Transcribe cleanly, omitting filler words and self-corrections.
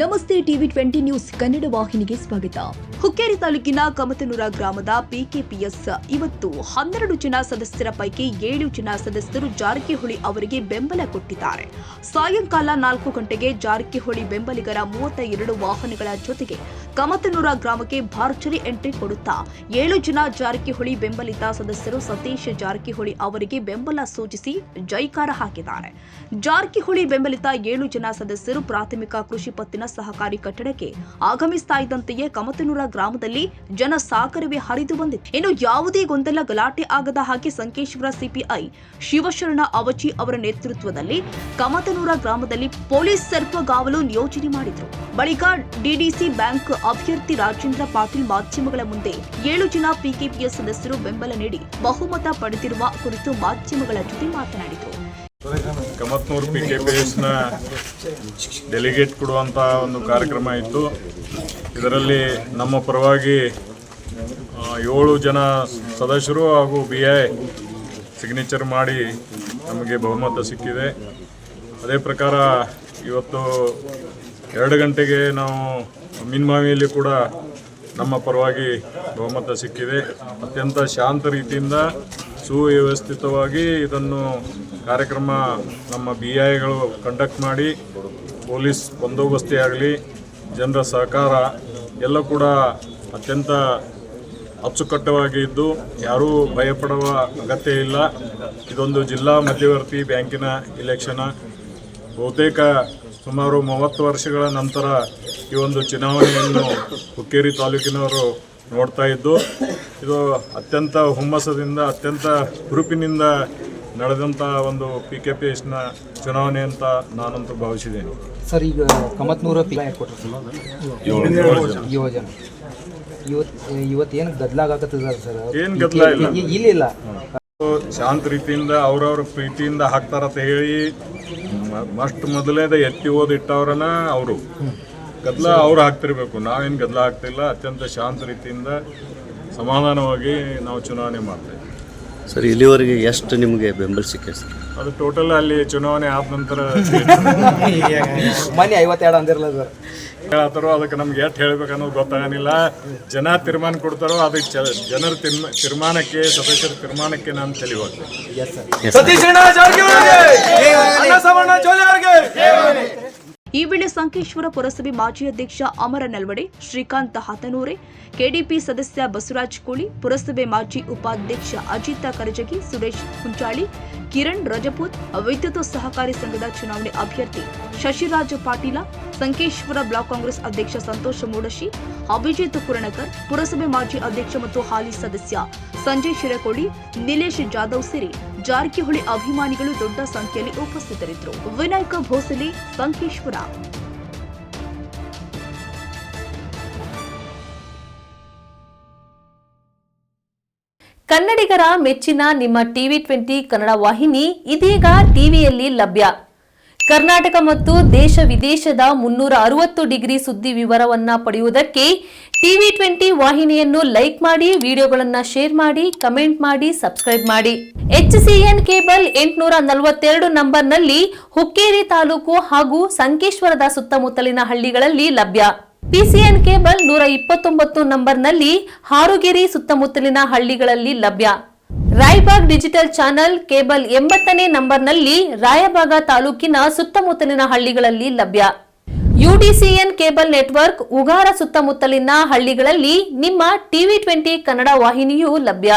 ನಮಸ್ತೆ TV 20 news Kannada ವಾಹಿನಿಗೆ ಸ್ವಾಗತ. ಹುಕ್ಕೇರಿ ತಾಲೂಕಿನ ಕಮತನೂರ ಗ್ರಾಮದ ಪಿಕೆಪಿಎಸ್ ಇವತ್ತು 12 ಜನ ಸದಸ್ಯರ ಪೈಕಿ 7 ಜನ ಸದಸ್ಯರು ಜಾರಕಿಹೊಳಿ ಅವರಿಗೆ ಬೆಂಬಲ ಕೊಟ್ಟಿದ್ದಾರೆ. ಸಾಯಂಕಾಲ 4 ಗಂಟೆಗೆ ಜಾರಕಿಹೊಳಿ ಬೆಂಬಲಿಗರ 32 ವಾಹನಗಳ ಜೊತೆಗೆ ಕಮತನೂರ ಗ್ರಾಮಕ್ಕೆ ಭರ್ಜರಿ ಎಂಟ್ರಿ ಕೊಡುತ್ತಾ 7 ಜನ ಜಾರಕಿಹೊಳಿ ಬೆಂಬಲಿತ ಸದಸ್ಯರು ಸತೀಶ್ ಜಾರಕಿಹೊಳಿ ಅವರಿಗೆ ಬೆಂಬಲ ಸೂಚಿಸಿ ಜೈಕಾರ ಹಾಕಿದ್ದಾರೆ. ಜಾರಕಿಹೊಳಿ ಬೆಂಬಲಿತ 7 ಜನ ಸದಸ್ಯರು ಪ್ರಾಥಮಿಕ ಕೃಷಿ ಪತ್ತಿನ ಸಹಕಾರಿ ಕಟ್ಟಡಕ್ಕೆ ಆಗಮಿಸ್ತಾ ಇದ್ದಂತೆಯೇ ಕಮತನೂರ ಗ್ರಾಮದಲ್ಲಿ ಜನ ಸಾಗರವೇ ಹರಿದು ಬಂದಿದೆ. ಇನ್ನು ಯಾವುದೇ ಗೊಂದಲ ಗಲಾಟೆ ಆಗದ ಹಾಗೆ ಸಂಕೇಶ್ವರ ಸಿಪಿಐ ಶಿವಶರಣ ಅವಚಿ ಅವರ ನೇತೃತ್ವದಲ್ಲಿ ಕಮತನೂರ ಗ್ರಾಮದಲ್ಲಿ ಪೊಲೀಸ್ ಸರ್ಪಗಾವಲು ನಿಯೋಜನೆ ಮಾಡಿದ್ರು. ಬಳಿಕ ಡಿಡಿಸಿ ಬ್ಯಾಂಕ್ ಅಭ್ಯರ್ಥಿ ರಾಜೇಂದ್ರ ಪಾಟೀಲ್ ಮಾಧ್ಯಮಗಳ ಮುಂದೆ 7 ಜನ ಪಿಕೆಪಿಎಸ್ ಸದಸ್ಯರು ಬೆಂಬಲ ನೀಡಿ ಬಹುಮತ ಪಡೆದಿರುವ ಕುರಿತು ಮಾಧ್ಯಮಗಳ ಜೊತೆ ಮಾತನಾಡಿದರು. ಕಮತ್ನೂರು ಪಿಕೆಪಿಎಸ್ನ ಡೆಲಿಗೇಟ್ ಕೊಡುವಂಥ ಒಂದು ಕಾರ್ಯಕ್ರಮ ಇತ್ತು. ಇದರಲ್ಲಿ ನಮ್ಮ ಪರವಾಗಿ 7 ಜನ ಸದಸ್ಯರು ಹಾಗೂ BI ಸಿಗ್ನೇಚರ್ ಮಾಡಿ ನಮಗೆ ಬಹುಮತ ಸಿಕ್ಕಿದೆ. ಅದೇ ಪ್ರಕಾರ ಇವತ್ತು 2 ಗಂಟೆಗೆ ನಾವು ಮಿನ್ಮಾವಿಯಲ್ಲಿ ಕೂಡ ನಮ್ಮ ಪರವಾಗಿ ಬಹುಮತ ಸಿಕ್ಕಿದೆ. ಅತ್ಯಂತ ಶಾಂತ ರೀತಿಯಿಂದ ಸುವ್ಯವಸ್ಥಿತವಾಗಿ ಇದನ್ನು ಕಾರ್ಯಕ್ರಮ ನಮ್ಮ BIಗಳು ಕಂಡಕ್ಟ್ ಮಾಡಿ ಪೊಲೀಸ್ ಬಂದೋಬಸ್ತಿ ಆಗಲಿ ಜನರ ಸಹಕಾರ ಎಲ್ಲ ಕೂಡ ಅತ್ಯಂತ ಅಚ್ಚುಕಟ್ಟವಾಗಿ ಇದ್ದು ಯಾರೂ ಭಯಪಡುವ ಅಗತ್ಯ ಇಲ್ಲ. ಇದೊಂದು ಜಿಲ್ಲಾ ಮಧ್ಯವರ್ತಿ ಬ್ಯಾಂಕಿನ ಇಲೆಕ್ಷನ್. ಬಹುತೇಕ ಸುಮಾರು 30 ವರ್ಷಗಳ ನಂತರ ಈ ಒಂದು ಚುನಾವಣೆಯನ್ನು ಹುಕ್ಕೇರಿ ತಾಲೂಕಿನವರು ನೋಡ್ತಾ ಇದ್ದು ಇದು ಅತ್ಯಂತ ಹುಮ್ಮಸದಿಂದ ಅತ್ಯಂತ ಹುರುಪಿನಿಂದ ನಡೆದಂಥ ಒಂದು PKPSನ ಚುನಾವಣೆ ಅಂತ ನಾನಂತೂ ಭಾವಿಸಿದ್ದೇನೆ. ಸರ್, ಈಗ ಕಮತ್ನೂರ ಯೋಜನೆ ಇವತ್ತೇನು ಗದ್ದಲಾಗತ್ತದ ಸರ್? ಏನು ಗದ್ದಲ ಇಲ್ಲ, ಇಲ್ಲ ಶಾಂತ ರೀತಿಯಿಂದ ಅವ್ರವ್ರ ಪ್ರೀತಿಯಿಂದ ಹಾಕ್ತಾರಂತ ಹೇಳಿ ಮೊದಲೇದ ಎತ್ತಿ ಓದಿಟ್ಟವ್ರನ್ನ ಅವರು ಗದ್ದಲ ಅವ್ರು ಹಾಕ್ತಿರ್ಬೇಕು. ನಾವೇನು ಗದ್ದಲ ಆಗ್ತಿಲ್ಲ. ಅತ್ಯಂತ ಶಾಂತ ರೀತಿಯಿಂದ ಸಮಾಧಾನವಾಗಿ ನಾವು ಚುನಾವಣೆ ಮಾಡ್ತೇವೆ. ಸರ್, ಇಲ್ಲಿವರೆಗೆ ಎಷ್ಟು ನಿಮಗೆ ಬೆಂಬಲ ಸಿಕ್ಕಿದೆ ಸರ್? ಅದು ಟೋಟಲ್ ಅಲ್ಲಿ ಚುನಾವಣೆ ಆದ ನಂತರ ಮನೆ 52 ಅಂದಿರಲ್ಲ ಸರ್ ಹೇಳ್ತಾರೋ ಅದಕ್ಕೆ ನಮ್ಗೆ ಎಷ್ಟು ಹೇಳ್ಬೇಕು ಅನ್ನೋದು ಗೊತ್ತಾಗಲಿಲ್ಲ. ಜನ ತೀರ್ಮಾನ ಕೊಡ್ತಾರೋ ಅದಕ್ಕೆ ಜನರ ತೀರ್ಮಾನಕ್ಕೆ ಸದಸ್ಯರ ತೀರ್ಮಾನಕ್ಕೆ ನಾನು ತಿಳಿವಾಗ್ತೇನೆ. ಈ ವೇಳೆ ಸಂಕೇಶ್ವರ ಪುರಸಭೆ ಮಾಜಿ ಅಧ್ಯಕ್ಷ ಅಮರ ನಲ್ವಡೆ, ಶ್ರೀಕಾಂತ್ ಹತನೂರೆ, ಕೆಡಿಪಿ ಸದಸ್ಯ ಬಸವರಾಜ್ ಕೋಳಿ, ಪುರಸಭೆ ಮಾಜಿ ಉಪಾಧ್ಯಕ್ಷ ಅಜಿತ ಕರಜಗಿ, ಸುರೇಶ್ ಹುಂಚಾಳಿ, ಕಿರಣ್ ರಜಪೂತ್, ವಿದ್ಯುತ್ ಸಹಕಾರಿ ಸಂಘದ ಚುನಾವಣೆ ಅಭ್ಯರ್ಥಿ ಶಶಿರಾಜ ಪಾಟೀಲ, ಸಂಕೇಶ್ವರ ಬ್ಲಾಕ್ ಕಾಂಗ್ರೆಸ್ ಅಧ್ಯಕ್ಷ ಸಂತೋಷ್ ಮೂಡಶಿ, ಅಭಿಜಿತ್ ಕುರಣಕರ್, ಪುರಸಭೆ ಮಾಜಿ ಅಧ್ಯಕ್ಷ ಮತ್ತು ಹಾಲಿ ಸದಸ್ಯ ಸಂಜಯ್ ಶಿರಕೋಡಿ, ನಿಲೇಶ್ ಜಾಧವ್ ಸೇರಿ ಜಾರಕಿಹೊಳಿ ಅಭಿಮಾನಿಗಳು ದೊಡ್ಡ ಸಂಖ್ಯೆಯಲ್ಲಿ ಉಪಸ್ಥಿತರಿದ್ದರು. ವಿನಾಯಕ ಭೋಸಲೆ, ಸಂಕೇಶ್ವರ. ಕನ್ನಡಿಗರ ಮೆಚ್ಚಿನ ನಿಮ್ಮ ಟಿವಿ 20 ಕನ್ನಡ ವಾಹಿನಿ ಇದೀಗ ಟಿವಿಯಲ್ಲಿ ಲಭ್ಯ. ಕರ್ನಾಟಕ ಮತ್ತು ದೇಶ ವಿದೇಶದ 360 ಡಿಗ್ರಿ ಸುದ್ದಿ ವಿವರವನ್ನ ಪಡೆಯುವುದಕ್ಕೆ ಟಿವಿ 20 ವಾಹಿನಿಯನ್ನು ಲೈಕ್ ಮಾಡಿ, ವಿಡಿಯೋಗಳನ್ನು ಶೇರ್ ಮಾಡಿ, ಕಮೆಂಟ್ ಮಾಡಿ, ಸಬ್ಸ್ಕ್ರೈಬ್ ಮಾಡಿ. HCN ಕೇಬಲ್ 842 ನಂಬರ್ನಲ್ಲಿ ಹುಕ್ಕೇರಿ ತಾಲೂಕು ಹಾಗೂ ಸಂಕೇಶ್ವರದ ಸುತ್ತಮುತ್ತಲಿನ ಹಳ್ಳಿಗಳಲ್ಲಿ ಲಭ್ಯ. PCN ಕೇಬಲ್ 129 ನಂಬರ್ನಲ್ಲಿ ಹಾರುಗೆರೆ ಸುತ್ತಮುತ್ತಲಿನ ಹಳ್ಳಿಗಳಲ್ಲಿ ಲಭ್ಯ. ರಾಯಬಾಗ್ ಡಿಜಿಟಲ್ ಚಾನೆಲ್ ಕೇಬಲ್ 80ನೇ ನಂಬರ್ನಲ್ಲಿ ರಾಯಬಾಗ ತಾಲೂಕಿನ ಸುತ್ತಮುತ್ತಲಿನ ಹಳ್ಳಿಗಳಲ್ಲಿ ಲಭ್ಯ. UDCN ಕೇಬಲ್ ನೆಟ್ವರ್ಕ್ ಉಗಾರ ಸುತ್ತಮುತ್ತಲಿನ ಹಳ್ಳಿಗಳಲ್ಲಿ ನಿಮ್ಮ ಟಿವಿ 20 ಕನ್ನಡ ವಾಹಿನಿಯೂ ಲಭ್ಯ.